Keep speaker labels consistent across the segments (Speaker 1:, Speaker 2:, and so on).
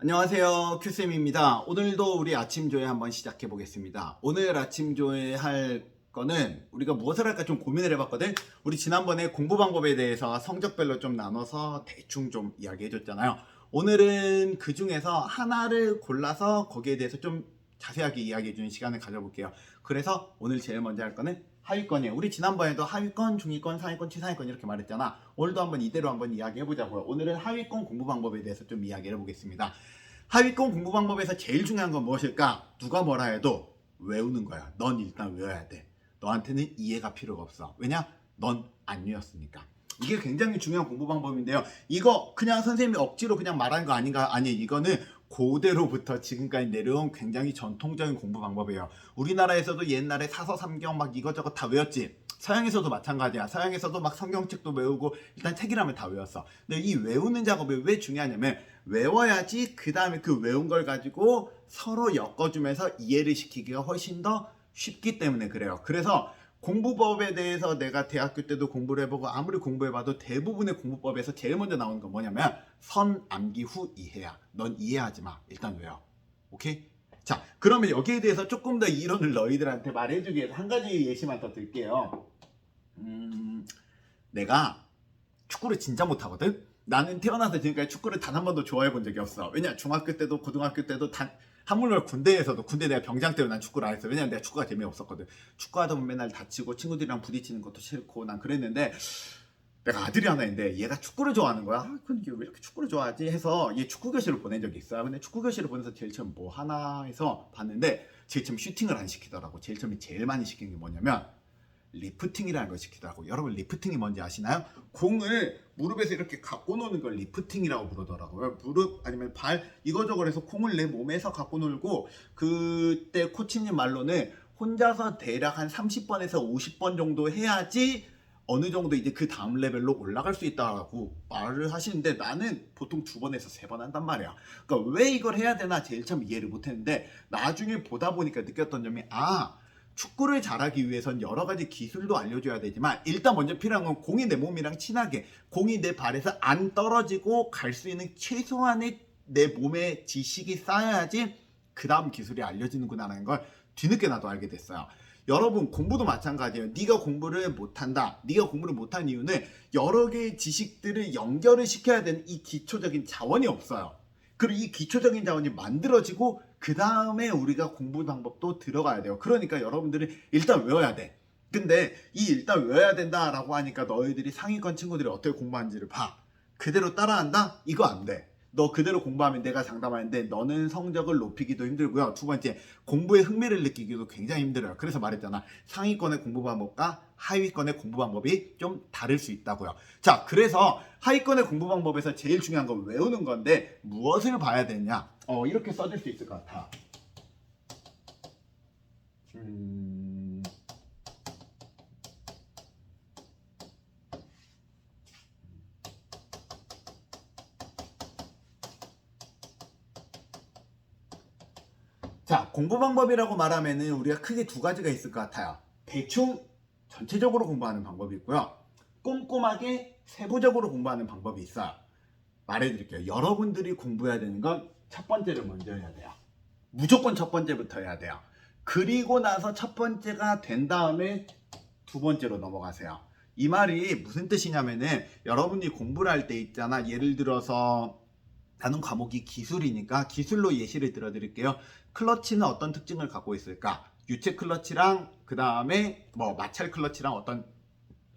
Speaker 1: 안녕하세요, 큐쌤입니다. 오늘도 우리 아침 조회 한번 시작해 보겠습니다. 오늘 아침 조회 할 거는 우리가 무엇을 할까 좀 고민을 해봤거든. 우리 지난번에 공부 방법에 대해서 성적별로 좀 나눠서 대충 좀 이야기해 줬잖아요. 오늘은 그 중에서 하나를 골라서 거기에 대해서 좀 자세하게 이야기해 주는 시간을 가져볼게요. 그래서 오늘 제일 먼저 할 거는 하위권이에요. 우리 지난번에도 하위권, 중위권, 상위권, 최상위권 이렇게 말했잖아. 오늘도 한번 이대로 한번 이야기해 보자고요. 오늘은 하위권 공부 방법에 대해서 좀 이야기를 해보겠습니다. 하위권 공부 방법에서 제일 중요한 건 무엇일까? 누가 뭐라 해도 외우는 거야. 넌 일단 외워야 돼. 너한테는 이해가 필요가 없어. 왜냐? 넌 안 외웠으니까. 이게 굉장히 중요한 공부 방법인데요. 이거 그냥 선생님이 억지로 그냥 말한 거 아닌가? 아니, 이거는 고대로부터 지금까지 내려온 굉장히 전통적인 공부 방법이에요. 우리나라에서도 옛날에 사서 삼경 막 이것저것 다 외웠지. 서양에서도 마찬가지야. 서양에서도 막 성경책도 외우고 일단 책이라면 다 외웠어. 근데 이 외우는 작업이 왜 중요하냐면 외워야지 그 다음에 그 외운 걸 가지고 서로 엮어주면서 이해를 시키기가 훨씬 더 쉽기 때문에 그래요. 그래서 공부법에 대해서 내가 대학교 때도 공부를 해보고 아무리 공부해봐도 대부분의 공부법에서 제일 먼저 나오는 건 뭐냐면 선, 암기 후 이해야. 넌 이해하지 마. 일단 외워. 오케이? 자, 그러면 여기에 대해서 조금 더 이론을 너희들한테 말해주기 위해서 한 가지 예시만 더 드릴게요. 내가 축구를 진짜 못하거든? 나는 태어나서 지금까지 축구를 단 한 번도 좋아해 본 적이 없어. 왜냐? 중학교 때도 고등학교 때도 하물며 군대에서도 군대 내가 병장 때문에 난 축구를 안 했어. 왜냐면 내가 축구가 재미없었거든. 축구하다 보면 맨날 다치고 친구들이랑 부딪히는 것도 싫고 난 그랬는데 내가 아들이 하나 있는데 얘가 축구를 좋아하는 거야. 근데 왜 이렇게 축구를 좋아하지? 해서 얘 축구 교실을 보낸 적이 있어요. 근데 축구 교실을 보내서 제일 처음 뭐 하나 해서 봤는데 제일 처음 슈팅을 안 시키더라고. 제일 처음에 제일 많이 시킨 게 뭐냐면 리프팅이라는 걸 시키더라고. 여러분 리프팅이 뭔지 아시나요? 공을 무릎에서 이렇게 갖고 노는 걸 리프팅이라고 부르더라고요. 무릎 아니면 발 이거저거 해서 공을 내 몸에서 갖고 놀고 그때 코치님 말로는 혼자서 대략 한 30번에서 50번 정도 해야지 어느 정도 이제 그 다음 레벨로 올라갈 수 있다고 말을 하시는데 나는 보통 2번에서 3번 한단 말이야. 그러니까 왜 이걸 해야 되나 제일 처음 이해를 못했는데 나중에 보다 보니까 느꼈던 점이 축구를 잘하기 위해선 여러 가지 기술도 알려줘야 되지만 일단 먼저 필요한 건 공이 내 몸이랑 친하게 공이 내 발에서 안 떨어지고 갈 수 있는 최소한의 내 몸에 지식이 쌓여야지 그 다음 기술이 알려지는구나라는 걸 뒤늦게 나도 알게 됐어요. 여러분 공부도 마찬가지예요. 네가 공부를 못한다. 네가 공부를 못한 이유는 여러 개의 지식들을 연결을 시켜야 되는 이 기초적인 자원이 없어요. 그리고 이 기초적인 자원이 만들어지고 그 다음에 우리가 공부 방법도 들어가야 돼요. 그러니까 여러분들이 일단 외워야 돼. 근데 이 일단 외워야 된다라고 하니까 너희들이 상위권 친구들이 어떻게 공부하는지를 봐. 그대로 따라한다? 이거 안 돼. 너 그대로 공부하면 내가 장담하는데 너는 성적을 높이기도 힘들고요. 두 번째, 공부에 흥미를 느끼기도 굉장히 힘들어요. 그래서 말했잖아. 상위권의 공부 방법과 하위권의 공부 방법이 좀 다를 수 있다고요. 자, 그래서 하위권의 공부 방법에서 제일 중요한 건 외우는 건데 무엇을 봐야 되냐? 이렇게 써줄 수 있을 것 같아. 자, 공부 방법이라고 말하면은 우리가 크게 2가지가 있을 것 같아요. 대충 전체적으로 공부하는 방법이 있고요. 꼼꼼하게 세부적으로 공부하는 방법이 있어요. 말해드릴게요. 여러분들이 공부해야 되는 건 첫 번째를 먼저 해야 돼요. 무조건 첫 번째부터 해야 돼요. 그리고 나서 첫 번째가 된 다음에 2번째로 넘어가세요. 이 말이 무슨 뜻이냐면은 여러분이 공부를 할 때 있잖아. 예를 들어서 나는 과목이 기술이니까 기술로 예시를 들어드릴게요. 클러치는 어떤 특징을 갖고 있을까? 유체 클러치랑 그 다음에 뭐 마찰 클러치랑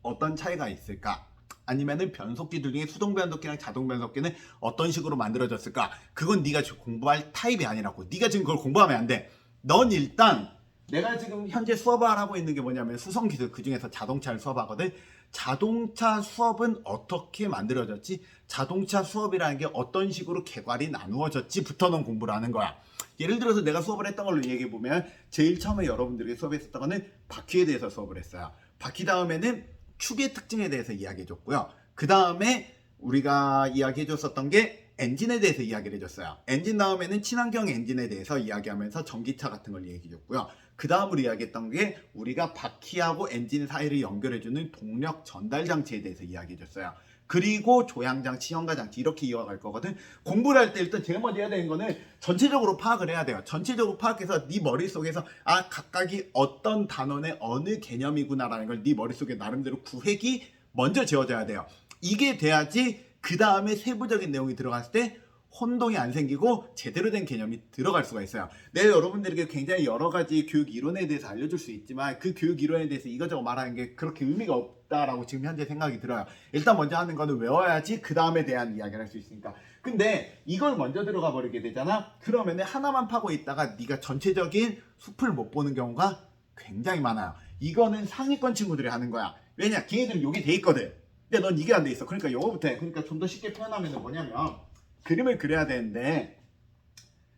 Speaker 1: 어떤 차이가 있을까? 아니면은 변속기들 중에 수동 변속기랑 자동 변속기는 어떤 식으로 만들어졌을까? 그건 네가 공부할 타입이 아니라고. 네가 지금 그걸 공부하면 안 돼. 넌 일단 내가 지금 현재 수업을 하고 있는 게 뭐냐면 수성기술, 그 중에서 자동차를 수업하거든. 자동차 수업은 어떻게 만들어졌지? 자동차 수업이라는 게 어떤 식으로 개괄이 나누어졌지부터 는 공부를 하는 거야. 예를 들어서 내가 수업을 했던 걸로 얘기해보면 제일 처음에 여러분들에게 수업했었던 거는 바퀴에 대해서 수업을 했어요. 바퀴 다음에는 축의 특징에 대해서 이야기해줬고요. 그 다음에 우리가 이야기해줬었던 게 엔진에 대해서 이야기를 해줬어요. 엔진 다음에는 친환경 엔진에 대해서 이야기하면서 전기차 같은 걸 얘기해줬고요. 그 다음으로 이야기했던 게 우리가 바퀴하고 엔진 사이를 연결해주는 동력 전달 장치에 대해서 이야기해줬어요. 그리고 조향장치, 현가장치 이렇게 이어갈 거거든. 공부를 할 때 일단 제일 먼저 해야 되는 거는 전체적으로 파악을 해야 돼요. 전체적으로 파악해서 네 머릿속에서 각각이 어떤 단원의 어느 개념이구나라는 걸 네 머릿속에 나름대로 구획이 먼저 지어져야 돼요. 이게 돼야지 그 다음에 세부적인 내용이 들어갔을 때 혼동이 안 생기고 제대로 된 개념이 들어갈 수가 있어요. 내가 여러분들에게 굉장히 여러 가지 교육 이론에 대해서 알려줄 수 있지만 그 교육 이론에 대해서 이것저것 말하는 게 그렇게 의미가 없다라고 지금 현재 생각이 들어요. 일단 먼저 하는 거는 외워야지 그 다음에 대한 이야기를 할 수 있으니까. 근데 이걸 먼저 들어가 버리게 되잖아. 그러면 하나만 파고 있다가 네가 전체적인 숲을 못 보는 경우가 굉장히 많아요. 이거는 상위권 친구들이 하는 거야. 왜냐? 걔네들은 여기 돼 있거든. 근데 넌 이게 안 돼 있어. 그러니까 요거부터 해. 그러니까 좀 더 쉽게 표현하면 뭐냐면 그림을 그려야 되는데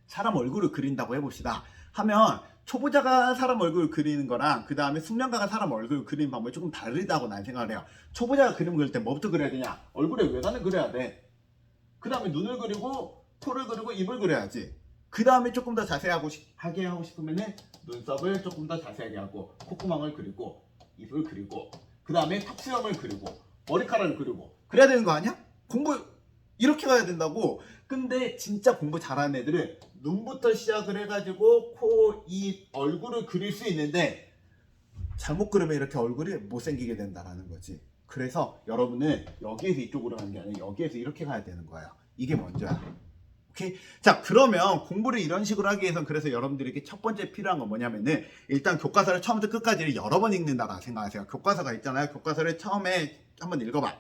Speaker 1: 사람 얼굴을 그린다고 해봅시다. 하면 초보자가 사람 얼굴을 그리는 거랑 그 다음에 숙련가가 사람 얼굴을 그리는 방법이 조금 다르다고 난 생각을 해요. 초보자가 그림 그릴 때 뭐부터 그려야 되냐? 얼굴에 외관을 그려야 돼. 그 다음에 눈을 그리고 코를 그리고 입을 그려야지. 그 다음에 조금 더 자세하게 하고 싶으면 눈썹을 조금 더 자세하게 하고 콧구멍을 그리고 입을 그리고 그 다음에 턱수염을 그리고 머리카락을 그리고 그래야 되는 거 아니야? 공부 이렇게 가야 된다고. 근데 진짜 공부 잘하는 애들은 눈부터 시작을 해가지고 코, 입, 얼굴을 그릴 수 있는데 잘못 그리면 이렇게 얼굴이 못생기게 된다는 거지. 그래서 여러분은 여기에서 이쪽으로 가는 게 아니라 여기에서 이렇게 가야 되는 거야. 이게 먼저야. 오케이? 자, 그러면 공부를 이런 식으로 하기 위해서는 그래서 여러분들에게 첫 번째 필요한 건 뭐냐면은 일단 교과서를 처음부터 끝까지 여러 번 읽는다라 생각하세요. 교과서가 있잖아요. 교과서를 처음에 한번 읽어봐.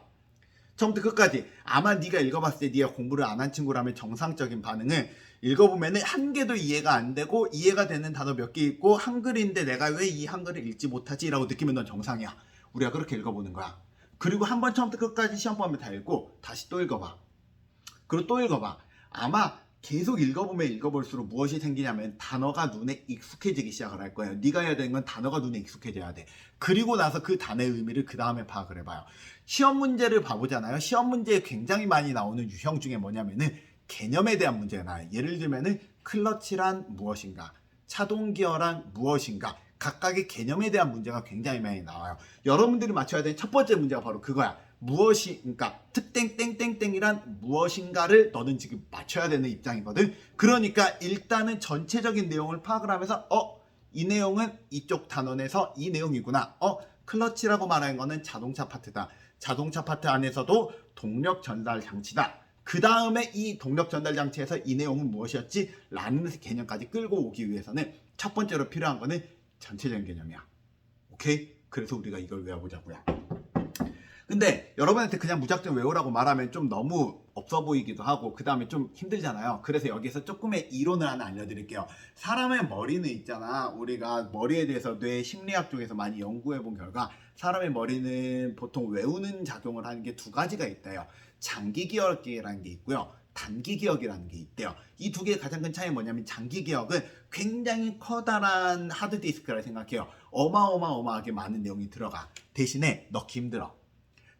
Speaker 1: 처음부터 끝까지. 아마 네가 읽어봤을 때 네가 공부를 안 한 친구라면 정상적인 반응은 읽어보면 한 개도 이해가 안 되고 이해가 되는 단어 몇 개 있고 한글인데 내가 왜 이 한글을 읽지 못하지? 라고 느끼면 넌 정상이야. 우리가 그렇게 읽어보는 거야. 그리고 한 번 처음부터 끝까지 시험 보면 다 읽고 다시 또 읽어봐. 그리고 또 읽어봐. 아마 계속 읽어보면 읽어볼수록 무엇이 생기냐면 단어가 눈에 익숙해지기 시작을 할 거예요. 네가 해야 되는 건 단어가 눈에 익숙해져야 돼. 그리고 나서 그 단어의 의미를 그 다음에 파악을 해봐요. 시험 문제를 봐보잖아요. 시험 문제에 굉장히 많이 나오는 유형 중에 뭐냐면은 개념에 대한 문제가 나와요. 예를 들면은 클러치란 무엇인가, 차동기어란 무엇인가, 각각의 개념에 대한 문제가 굉장히 많이 나와요. 여러분들이 맞춰야 되는 첫 번째 문제가 바로 그거야. 무엇이, 그러니까 특땡 땡땡땡이란 무엇인가를 너는 지금 맞춰야 되는 입장이거든. 그러니까 일단은 전체적인 내용을 파악을 하면서 이 내용은 이쪽 단원에서 이 내용이구나. 클러치라고 말하는 거는 자동차 파트다. 자동차 파트 안에서도 동력 전달 장치다. 그 다음에 이 동력 전달 장치에서 이 내용은 무엇이었지? 라는 개념까지 끌고 오기 위해서는 첫 번째로 필요한 거는 전체적인 개념이야. 오케이? 그래서 우리가 이걸 외워보자고요. 근데 여러분한테 그냥 무작정 외우라고 말하면 좀 너무 없어 보이기도 하고 그 다음에 좀 힘들잖아요. 그래서 여기서 조금의 이론을 하나 알려드릴게요. 사람의 머리는 있잖아. 우리가 머리에 대해서 뇌 심리학 쪽에서 많이 연구해 본 결과 사람의 머리는 보통 외우는 작용을 하는 게 두 가지가 있대요. 장기 기억이라는 게 있고요. 단기 기억이라는 게 있대요. 이 두 개의 가장 큰 차이는 뭐냐면 장기 기억은 굉장히 커다란 하드디스크라 생각해요. 어마어마하게 많은 내용이 들어가. 대신에 넣기 힘들어.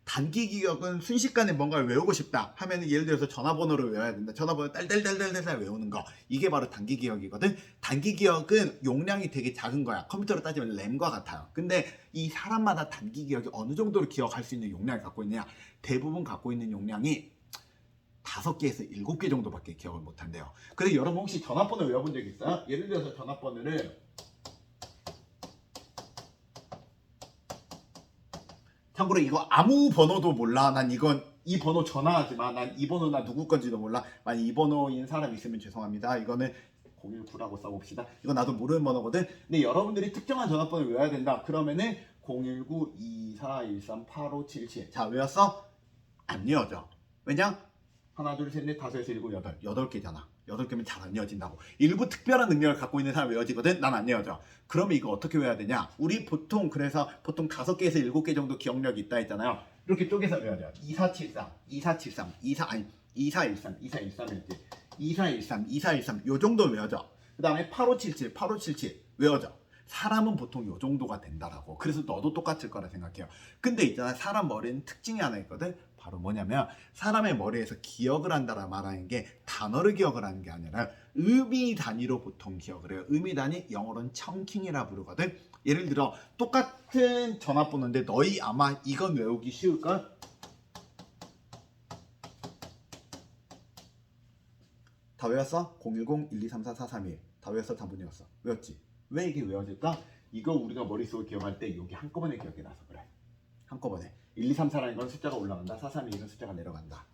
Speaker 1: 단기 기억은 순식간에 뭔가를 외우고 싶다 하면 예를 들어서 전화번호를 외워야 된다. 전화번호 딸딸딸딸딸 외우는 거. 이게 바로 단기 기억이거든. 단기 기억은 용량이 되게 작은 거야. 컴퓨터로 따지면 램과 같아요. 근데 이 사람마다 단기 기억이 어느 정도로 기억할 수 있는 용량을 갖고 있느냐. 대부분 갖고 있는 용량이 5개에서 7개 정도밖에 기억을 못한대요. 근데 여러분 혹시 전화번호 외워본 적 있어요? 예를 들어서 전화번호를 참고로 이거 아무 번호도 몰라. 난 이건 이 번호 전화하지 마. 난 이 번호 나 누구 건지도 몰라. 만약 이 번호인 사람 있으면 죄송합니다. 이거는 019라고 써봅시다. 이거 나도 모르는 번호거든. 근데 여러분들이 특정한 전화번호를 외워야 된다. 그러면은 019-2413-8577. 자, 외웠어? 안 외워져. 왜냐? 하나, 둘, 셋, 넷, 다섯, 여섯, 일곱, 여덟. 8개잖아. 8개면 잘 안 외워진다고. 일부 특별한 능력을 갖고 있는 사람 외워지거든? 난 안 외워져. 그러면 이거 어떻게 외워야 되냐? 우리 보통 5개에서 7개 정도 기억력이 있다 했잖아요. 이렇게 쪼개서 외워져요. 2473, 2413, 2413, 2413이었지. 2413, 2413 요 정도 외워져. 그 다음에 8577, 8577 외워져. 사람은 보통 요 정도가 된다라고. 그래서 너도 똑같을 거라 생각해요. 근데 있잖아, 사람 머리는 특징이 하나 있거든. 바로 뭐냐면 사람의 머리에서 기억을 한다라 말하는 게 단어를 기억을 하는 게 아니라 의미 단위로 보통 기억을 해요. 의미 단위, 영어로는 청킹이라 부르거든. 예를 들어 똑같은 전화번호인데 너희 아마 이건 외우기 쉬울걸? 다 외웠어? 010-1234-431 다 외웠어? 다 못 외웠어? 외웠지? 왜 이게 외워질까? 이거 우리가 머릿속에 기억할 때 여기 한꺼번에 기억이 나서 그래. 한꺼번에 1, 2, 3, 4라는 건 숫자가 올라간다. 4, 3, 2는 숫자가 내려간다.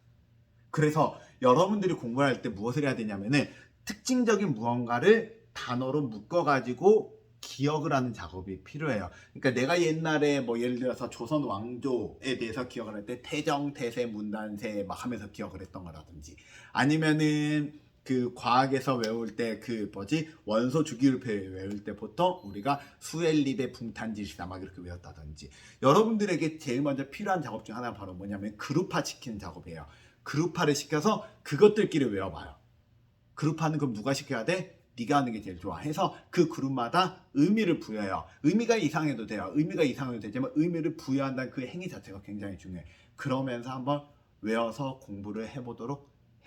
Speaker 1: 그래서 여러분들이 공부를 할 때 무엇을 해야 되냐면은 특징적인 무언가를 단어로 묶어가지고 기억을 하는 작업이 필요해요. 그러니까 내가 옛날에 뭐 예를 들어서 조선 왕조에 대해서 기억을 할 때 태정, 태세, 문단세 막 하면서 기억을 했던 거라든지 아니면은 그 과학에서 외울 때 그 뭐지 원소 주기율표 외울 때 보통 우리가 수엘립의 붕탄지시다 막 이렇게 외웠다든지 여러분들에게 제일 먼저 필요한 작업 중 하나가 바로 뭐냐면 그룹화 시키는 작업이에요. 그룹화를 시켜서 그것들끼리 외워봐요. 그룹화는 그럼 누가 시켜야 돼? 네가 하는 게 제일 좋아. 해서 그 그룹마다 의미를 부여해요. 의미가 이상해도 돼요. 의미가 이상해도 되지만 의미를 부여한다는 그 행위 자체가 굉장히 중요해. 그러면서 한번 외워서 공부를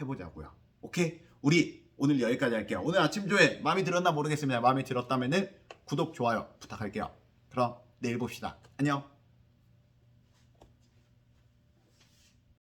Speaker 1: 해보자고요. 오케이? 우리 오늘 여기까지 할게요. 오늘 아침 조회 마음에 들었나 모르겠습니다. 마음에 들었다면은 구독, 좋아요 부탁할게요. 그럼 내일 봅시다. 안녕.